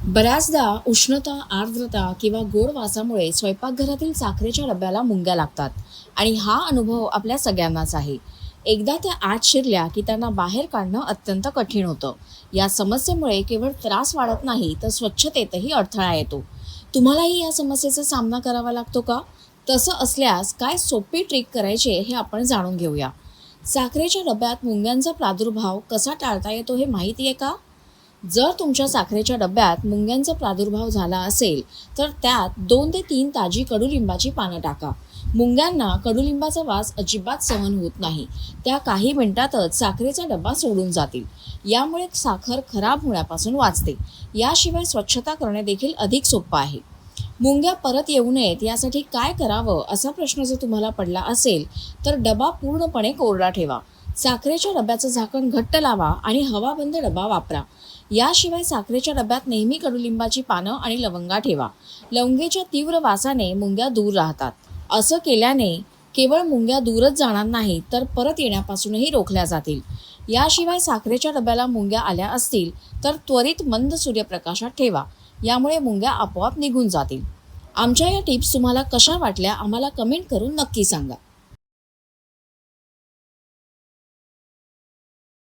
बऱ्याचदा उष्णता, आर्द्रता किंवा गोड वासामुळे स्वयंपाकघरातील साखरेच्या डब्याला मुंग्या लागतात आणि हा अनुभव आपल्या सगळ्यांनाच आहे. एकदा त्या आत शिरल्या की त्यांना बाहेर काढणं अत्यंत कठीण होतं. या समस्येमुळे केवळ त्रास वाढत नाही तर स्वच्छतेतही अडथळा येतो. तुम्हालाही या समस्येचा सामना करावा लागतो का? तसं असल्यास काय सोपी ट्रिक करायचे हे आपण जाणून घेऊया. साखरेच्या डब्यात मुंग्यांचा प्रादुर्भाव कसा टाळता येतो हे माहिती आहे का? जर तुमच्या साखरेच्या डब्यात मुंग्यांचा प्रादुर्भाव झाला असेल तर त्यात 2 ते 3 ताजी कडुलिंबाची पानं टाका. मुंग्यांना कडुलिंबाचा वास अजिबात सहन होत नाही. त्या काही मिनिटातच साखरेचा डबा सोडून जातील. यामुळे साखर खराब होण्यापासून वाचते. याशिवाय स्वच्छता करणे देखील अधिक सोपं आहे. मुंग्या परत येऊ नयेत यासाठी काय करावं असा प्रश्न जर तुम्हाला पडला असेल तर डबा पूर्णपणे कोरडा ठेवा. साखरेच्या डब्याचं झाकण घट्ट लावा आणि हवाबंद डबा वापरा. याशिवाय साखरेच्या डब्यात नेहमी कडुलिंबाची पानं आणि लवंगा ठेवा. लवंगेच्या तीव्र वासाने मुंग्या दूर राहतात. असं केल्याने केवळ मुंग्या दूरच जाणार नाही तर परत येण्यापासूनही रोखल्या जातील. याशिवाय साखरेच्या डब्याला मुंग्या आल्या असतील तर त्वरित मंद सूर्यप्रकाशात ठेवा. यामुळे मुंग्या आपोआप निघून जातील. आमच्या या टिप्स तुम्हाला कशा वाटल्या आम्हाला कमेंट करून नक्की सांगा.